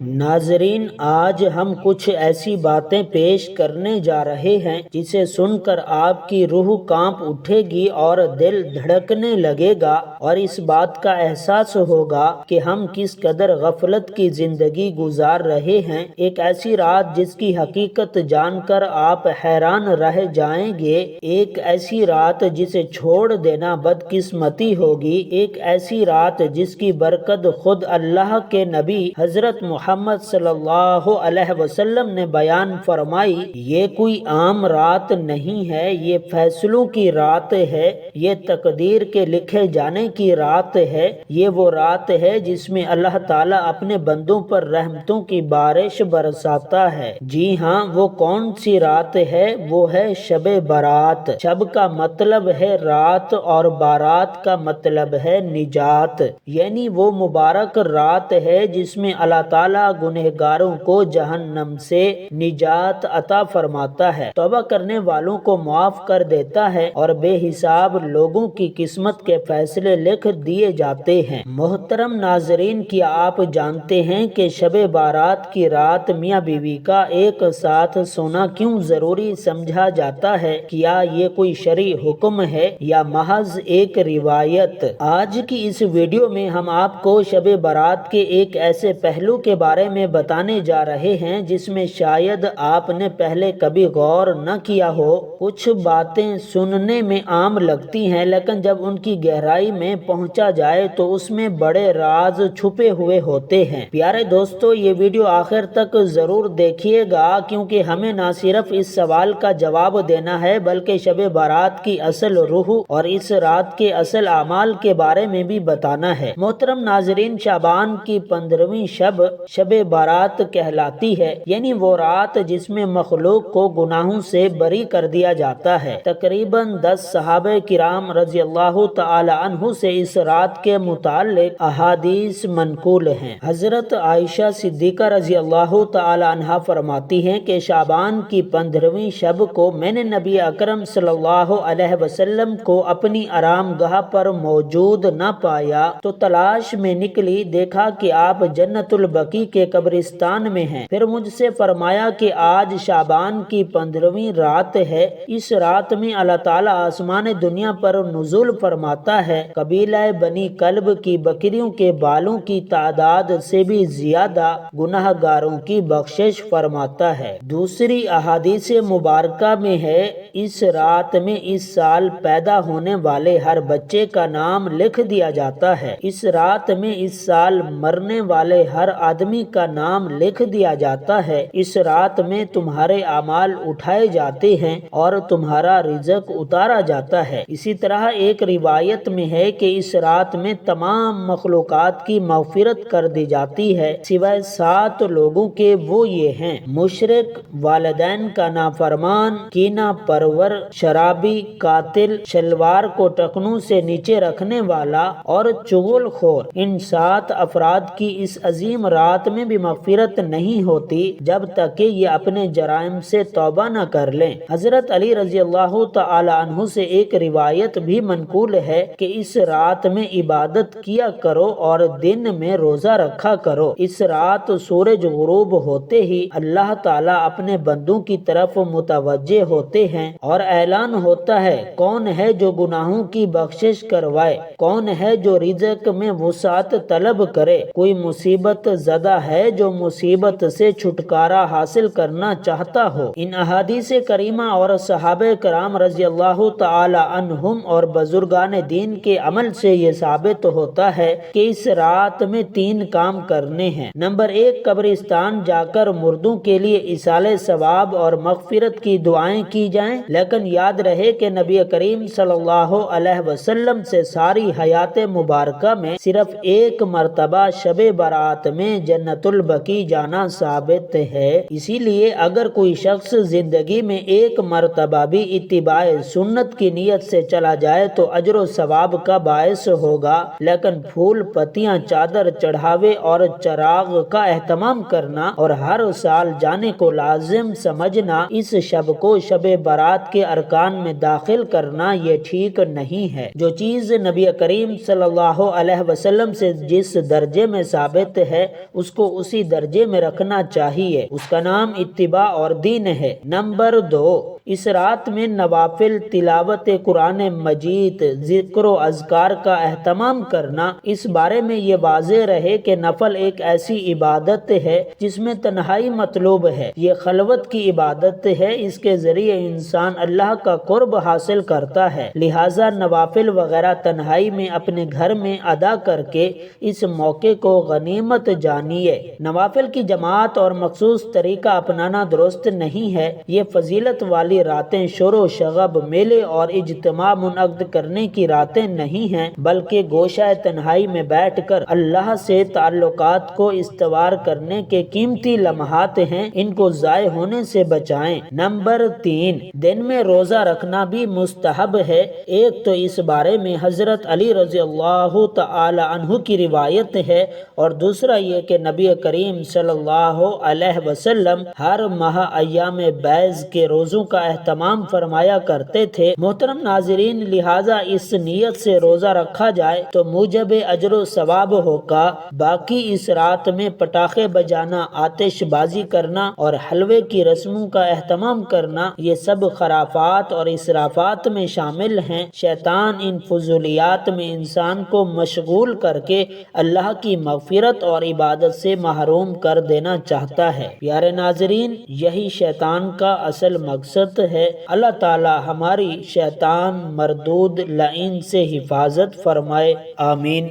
ناظرین، آج ہم کچھ ایسی باتیں پیش کرنے جا رہے ہیں جسے سن کر آپ کی روح کانپ اٹھے گی اور دل دھڑکنے لگے گا، اور اس بات کا احساس ہوگا کہ ہم کس قدر غفلت کی زندگی گزار رہے ہیں۔ ایک ایسی رات جس کی حقیقت جان کر آپ حیران رہ جائیں گے، ایک ایسی رات جسے چھوڑ دینا بدقسمتی ہوگی، ایک ایسی رات جس کی برکت خود اللہ کے نبی حضرت محمد صلی اللہ علیہ وسلم نے بیان فرمائی۔ یہ کوئی عام رات نہیں ہے، یہ فیصلوں کی رات ہے، یہ تقدیر کے لکھے جانے کی رات ہے، یہ وہ رات ہے جس میں اللہ تعالیٰ اپنے بندوں پر رحمتوں کی بارش برساتا ہے۔ جی ہاں، وہ کون سی رات ہے؟ وہ ہے شب برات۔ شب کا مطلب ہے رات اور بارات کا مطلب ہے نجات، یعنی وہ مبارک رات ہے جس میں اللہ تعالیٰ گنہگاروں کو جہنم سے نجات عطا فرماتا ہے، توبہ کرنے والوں کو معاف کر دیتا ہے اور بے حساب لوگوں کی قسمت کے فیصلے لکھ دیے جاتے ہیں۔ محترم ناظرین، کیا آپ جانتے ہیں کہ شب بارات کی رات میاں بیوی کا ایک ساتھ سونا کیوں ضروری سمجھا جاتا ہے؟ کیا یہ کوئی شرعی حکم ہے یا محض ایک روایت؟ آج کی اس ویڈیو میں ہم آپ کو شب بارات کے ایک ایسے پہلو کے بارے میں بتانے جا رہے ہیں جس میں شاید آپ نے پہلے کبھی غور نہ کیا ہو۔ کچھ باتیں سننے میں عام لگتی ہیں، لیکن جب ان کی گہرائی میں پہنچا جائے تو اس میں بڑے راز چھپے ہوئے ہوتے ہیں۔ پیارے دوستو، یہ ویڈیو آخر تک ضرور دیکھیے گا، کیونکہ ہمیں نہ صرف اس سوال کا جواب دینا ہے بلکہ شب بارات کی اصل روح اور اس رات کے اصل اعمال کے بارے میں بھی بتانا ہے۔ محترم ناظرین، شعبان کی 15ویں شب بارات کہلاتی ہے، یعنی وہ رات جس میں مخلوق کو گناہوں سے بری کر دیا جاتا ہے۔ تقریباً 10 صحابہ کرام رضی اللہ تعالی عنہ سے اس رات کے متعلق احادیث منقول ہیں۔ حضرت عائشہ صدیقہ رضی اللہ تعالی عنہا فرماتی ہیں کہ شعبان کی 15ویں شب کو میں نے نبی اکرم صلی اللہ علیہ وسلم کو اپنی آرام گاہ پر موجود نہ پایا تو تلاش میں نکلی، دیکھا کہ آپ جنت البقیع کے قبرستان میں ہیں۔ پھر مجھ سے فرمایا کہ آج شعبان کی 15ویں رات ہے، اس رات میں اللہ تعالیٰ آسمان دنیا پر نزول فرماتا ہے، قبیلہ بنی کلب کی بکریوں کے بالوں کی تعداد سے بھی زیادہ گناہ گاروں کی بخشش فرماتا ہے۔ دوسری احادیث مبارکہ میں ہے، اس رات میں اس سال پیدا ہونے والے ہر بچے کا نام لکھ دیا جاتا ہے، اس رات میں اس سال مرنے والے ہر آدمی کا نام لکھ دیا جاتا ہے، اس رات میں تمہارے اعمال اٹھائے جاتے ہیں اور تمہارا رزق اتارا جاتا ہے۔ اسی طرح ایک روایت میں ہے کہ اس رات میں تمام مخلوقات کی مغفرت کر دی جاتی ہے سوائے 7 لوگوں کے۔ وہ یہ ہیں: مشرک، والدین کا نافرمان، کینہ پرور، شرابی، قاتل، شلوار کو ٹخنوں سے نیچے رکھنے والا اور چغل خور۔ ان 7 افراد کی اس عظیم رات میں بھی مغفرت نہیں ہوتی جب تک کہ یہ اپنے جرائم سے توبہ نہ کر لیں۔ حضرت علی رضی اللہ تعالی عنہ سے ایک روایت بھی منقول ہے کہ اس رات میں عبادت کیا کرو اور دن میں روزہ رکھا کرو۔ اس رات سورج غروب ہوتے ہی اللہ تعالیٰ اپنے بندوں کی طرف متوجہ ہوتے ہیں اور اعلان ہوتا ہے، کون ہے جو گناہوں کی بخشش کروائے، کون ہے جو رزق میں وسعت طلب کرے، کوئی مصیبت زدہ ہے جو مصیبت سے چھٹکارا حاصل کرنا چاہتا ہو۔ ان احادیث کریمہ اور صحابہ کرام رضی اللہ تعالی عنہم اور بزرگان دین کے عمل سے یہ ثابت ہوتا ہے کہ اس رات میں 3 کام کرنے ہیں۔ نمبر 1، قبرستان جا کر مردوں کے لیے ایصال ثواب اور مغفرت کی دعائیں کی جائیں، لیکن یاد رہے کہ نبی کریم صلی اللہ علیہ وسلم سے ساری حیات مبارکہ میں صرف ایک مرتبہ شب برات میں جنت البقیع جانا ثابت ہے۔ اسی لیے اگر کوئی شخص زندگی میں ایک مرتبہ بھی اتباع سنت کی نیت سے چلا جائے تو اجر و ثواب کا باعث ہوگا، لیکن پھول پتیاں، چادر چڑھاوے اور چراغ کا اہتمام کرنا اور ہر سال جانے کو لازم سمجھنا، اس شب کو شب برات کے ارکان میں داخل کرنا، یہ ٹھیک نہیں ہے۔ جو چیز نبی کریم صلی اللہ علیہ وسلم سے جس درجے میں ثابت ہے اس کو اسی درجے میں رکھنا چاہیے، اس کا نام اتباع اور دین ہے۔ نمبر 2، اس رات میں نوافل، تلاوت قرآن مجید، ذکر و اذکار کا اہتمام کرنا۔ اس بارے میں یہ واضح رہے کہ نفل ایک ایسی عبادت ہے جس میں تنہائی مطلوب ہے، یہ خلوت کی عبادت ہے، اس کے ذریعے انسان اللہ کا قرب حاصل کرتا ہے، لہٰذا نوافل وغیرہ تنہائی میں اپنے گھر میں ادا کر کے اس موقع کو غنیمت جانیے۔ نوافل کی جماعت اور مخصوص طریقہ اپنانا درست نہیں ہے، یہ فضیلت والی راتیں شور و شغب، میلے اور اجتماع منعقد کرنے کی راتیں نہیں ہیں، بلکہ گوشہ تنہائی میں بیٹھ کر اللہ سے تعلقات کو استوار کرنے کے قیمتی لمحات ہیں، ان کو ضائع ہونے سے بچائیں۔ نمبر 3، دن میں روزہ رکھنا بھی مستحب ہے۔ ایک تو اس بارے میں حضرت علی رضی اللہ تعالی عنہ کی روایت ہے، اور دوسرا یہ کہ نبی کریم صلی اللہ علیہ وسلم ہر ماہ ایام بیض کے روزوں کا اہتمام فرمایا کرتے تھے۔ محترم ناظرین، لہٰذا اس نیت سے روزہ رکھا جائے تو موجب اجر و ثواب ہوگا۔ باقی اس رات میں پٹاخے بجانا، آتش بازی کرنا اور حلوے کی رسموں کا اہتمام کرنا، یہ سب خرافات اور اسرافات میں شامل ہیں۔ شیطان ان فضولیات میں انسان کو مشغول کر کے اللہ کی مغفرت اور عبادت سے محروم کر دینا چاہتا ہے۔ پیارے ناظرین، یہی شیطان کا اصل مقصد ہے۔ اللہ تعالی ہماری شیطان مردود لعین سے حفاظت فرمائے، آمین۔